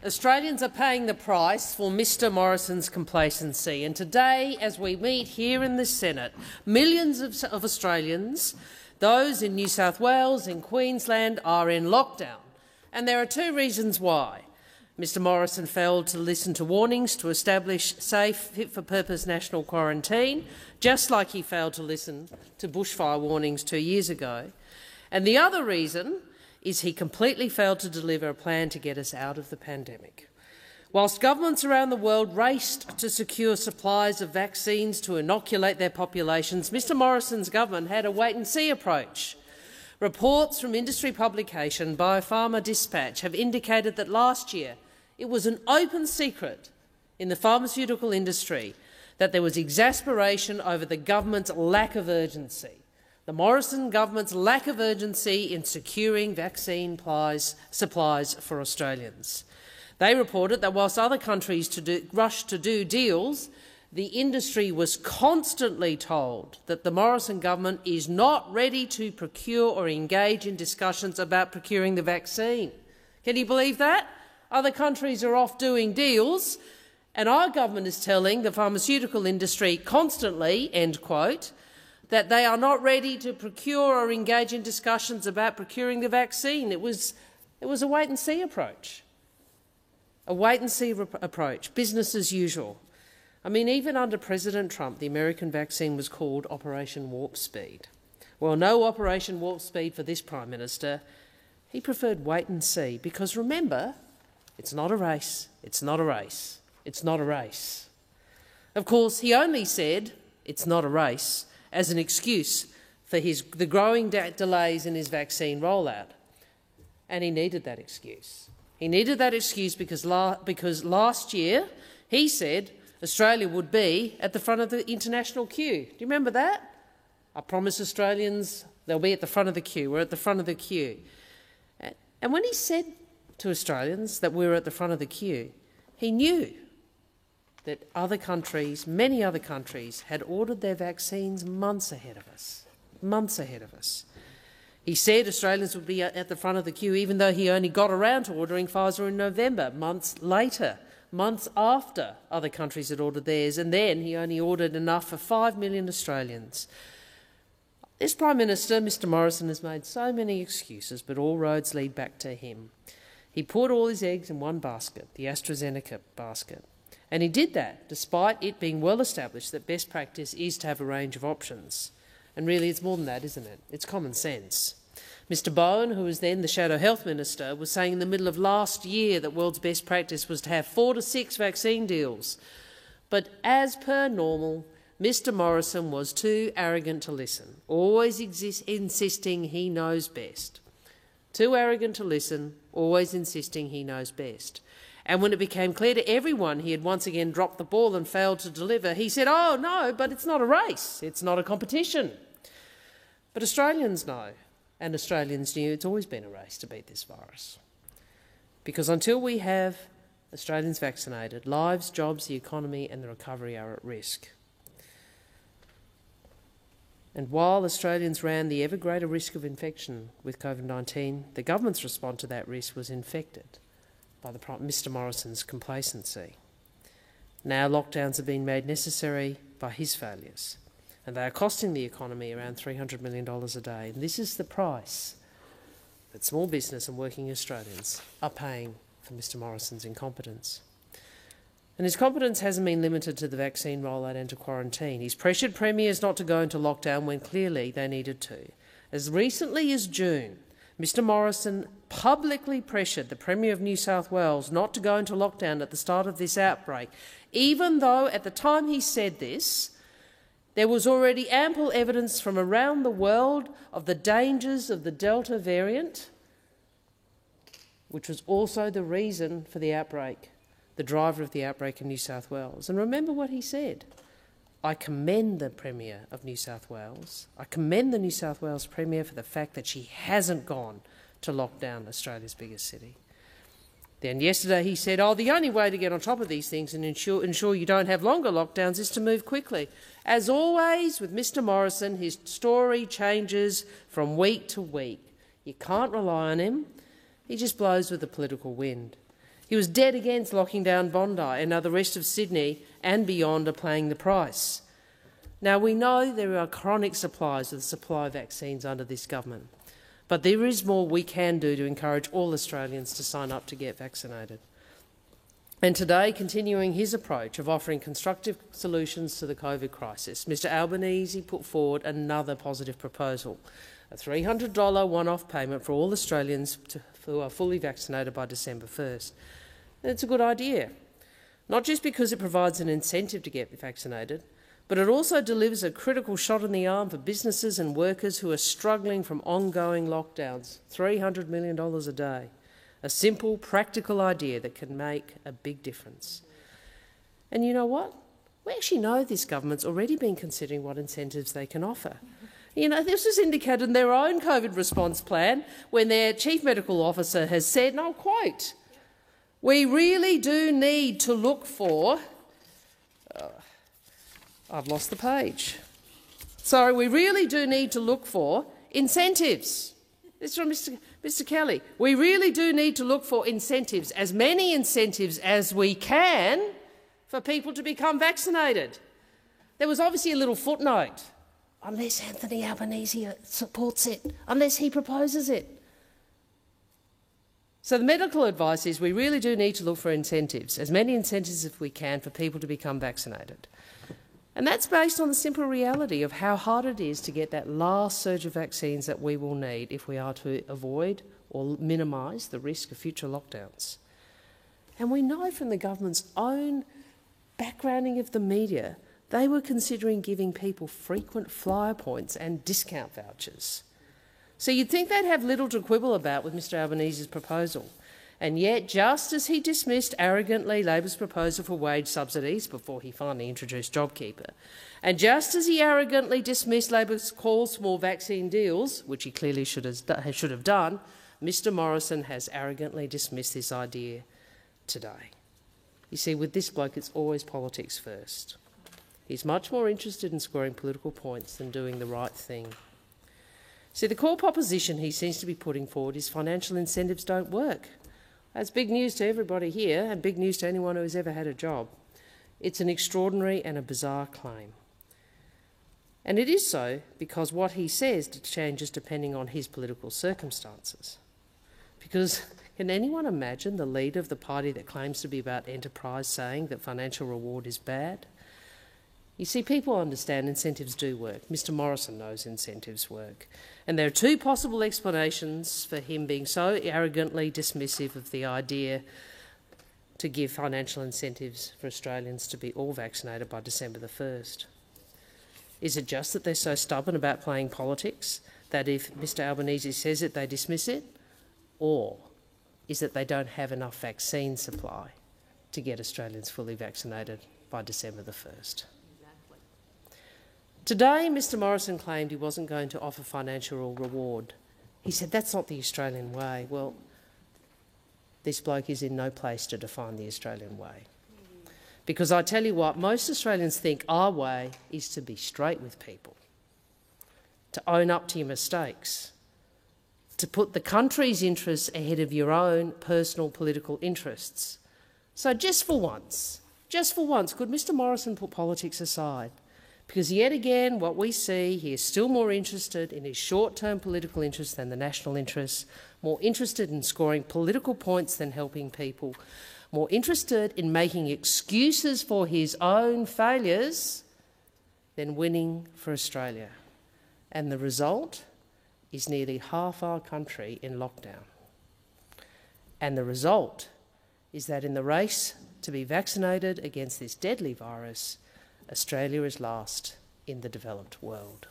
Australians are paying the price for Mr Morrison's complacency, and today, as we meet here in the Senate, millions of Australians, those in New South Wales and Queensland, are in lockdown. And there are two reasons why. Mr Morrison failed to listen to warnings to establish safe, fit-for-purpose national quarantine, just like he failed to listen to bushfire warnings 2 years ago. And the other reason is he completely failed to deliver a plan to get us out of the pandemic. Whilst governments around the world raced to secure supplies of vaccines to inoculate their populations, Mr Morrison's government had a wait-and-see approach. Reports from industry publication Biopharma Dispatch have indicated that last year it was an open secret in the pharmaceutical industry that there was exasperation over the government's lack of urgency. The Morrison government's lack of urgency in securing vaccine supplies for Australians. They reported that whilst other countries rushed to do deals, the industry was constantly told that the Morrison government is not ready to procure or engage in discussions about procuring the vaccine. Can you believe that? Other countries are off doing deals, and our government is telling the pharmaceutical industry constantly, end quote, that they are not ready to procure or engage in discussions about procuring the vaccine. It was a wait-and-see approach. A wait-and-see approach, business as usual. I mean, even under President Trump, the American vaccine was called Operation Warp Speed. Well, no Operation Warp Speed for this Prime Minister. He preferred wait-and-see because, remember, it's not a race, it's not a race, it's not a race. Of course, he only said it's not a race as an excuse for the growing delays in his vaccine rollout. And he needed that excuse. He needed that excuse because last year he said Australia would be at the front of the international queue. Do you remember that? I promised Australians they'll be at the front of the queue. We're at the front of the queue. And when he said to Australians that we were at the front of the queue, he knew that other countries, many other countries, had ordered their vaccines months ahead of us. Months ahead of us. He said Australians would be at the front of the queue even though he only got around to ordering Pfizer in November, months later, months after other countries had ordered theirs, and then he only ordered enough for 5 million Australians. This Prime Minister, Mr Morrison, has made so many excuses, but all roads lead back to him. He put all his eggs in one basket, the AstraZeneca basket. And he did that despite it being well established that best practice is to have a range of options. And really it's more than that, isn't it? It's common sense. Mr Bowen, who was then the Shadow Health Minister, was saying in the middle of last year that world's best practice was to have 4 to 6 vaccine deals. But as per normal, Mr Morrison was too arrogant to listen, always insisting he knows best. Too arrogant to listen, always insisting he knows best. And when it became clear to everyone he had once again dropped the ball and failed to deliver, he said, "Oh, no, but it's not a race. It's not a competition." But Australians know, and Australians knew it's always been a race to beat this virus. Because until we have Australians vaccinated, lives, jobs, the economy and the recovery are at risk. And while Australians ran the ever greater risk of infection with COVID-19, the government's response to that risk was infected by Mr Morrison's complacency. Now lockdowns have been made necessary by his failures, and they are costing the economy around $300 million a day. And this is the price that small business and working Australians are paying for Mr Morrison's incompetence. And his competence hasn't been limited to the vaccine rollout and to quarantine. He's pressured premiers not to go into lockdown when clearly they needed to. As recently as June, Mr Morrison publicly pressured the Premier of New South Wales not to go into lockdown at the start of this outbreak, even though at the time he said this, there was already ample evidence from around the world of the dangers of the Delta variant, which was also the reason for the outbreak, the driver of the outbreak in New South Wales. And remember what he said. I commend the Premier of New South Wales. I commend the New South Wales Premier for the fact that she hasn't gone to lock down Australia's biggest city. Then yesterday he said, "Oh, the only way to get on top of these things and ensure you don't have longer lockdowns is to move quickly." As always with Mr Morrison, his story changes from week to week. You can't rely on him. He just blows with the political wind. He was dead against locking down Bondi, and now the rest of Sydney and beyond are paying the price. Now, we know there are chronic supplies of the supply of vaccines under this government, but there is more we can do to encourage all Australians to sign up to get vaccinated. And today, continuing his approach of offering constructive solutions to the COVID crisis, Mr Albanese put forward another positive proposal, a $300 one-off payment for all Australians who are fully vaccinated by December 1st. And it's a good idea, not just because it provides an incentive to get vaccinated, but it also delivers a critical shot in the arm for businesses and workers who are struggling from ongoing lockdowns. $300 million a day. A simple, practical idea that can make a big difference. And you know what? We actually know this government's already been considering what incentives they can offer. You know, this was indicated in their own COVID response plan when their Chief Medical Officer has said, and I'll quote, "We really do need to look for..." I've lost the page. Sorry, we really do need to look for incentives. This is from Mr Kelly. "We really do need to look for incentives, as many incentives as we can, for people to become vaccinated." There was obviously a little footnote. Unless Anthony Albanese supports it, unless he proposes it. So the medical advice is we really do need to look for incentives, as many incentives as we can, for people to become vaccinated. And that's based on the simple reality of how hard it is to get that last surge of vaccines that we will need if we are to avoid or minimise the risk of future lockdowns. And we know from the government's own backgrounding of the media, they were considering giving people frequent flyer points and discount vouchers. So you'd think they'd have little to quibble about with Mr Albanese's proposal. And yet, just as he dismissed arrogantly Labor's proposal for wage subsidies before he finally introduced JobKeeper, and just as he arrogantly dismissed Labor's calls for more vaccine deals, which he clearly should have done, Mr Morrison has arrogantly dismissed this idea today. You see, with this bloke, it's always politics first. He's much more interested in scoring political points than doing the right thing. See, the core proposition he seems to be putting forward is financial incentives don't work. That's big news to everybody here and big news to anyone who has ever had a job. It's an extraordinary and a bizarre claim. And it is so because what he says changes depending on his political circumstances. Because can anyone imagine the leader of the party that claims to be about enterprise saying that financial reward is bad? You see, people understand incentives do work. Mr Morrison knows incentives work. And there are two possible explanations for him being so arrogantly dismissive of the idea to give financial incentives for Australians to be all vaccinated by December the 1st. Is it just that they're so stubborn about playing politics that if Mr Albanese says it, they dismiss it? Or is it they don't have enough vaccine supply to get Australians fully vaccinated by December the 1st? Today, Mr Morrison claimed he wasn't going to offer financial reward. He said that's not the Australian way. Well, this bloke is in no place to define the Australian way. Because I tell you what, most Australians think our way is to be straight with people, to own up to your mistakes, to put the country's interests ahead of your own personal political interests. So just for once, could Mr Morrison put politics aside? Because yet again, what we see, he is still more interested in his short-term political interests than the national interests, more interested in scoring political points than helping people, more interested in making excuses for his own failures than winning for Australia. And the result is nearly half our country in lockdown. And the result is that in the race to be vaccinated against this deadly virus, Australia is last in the developed world.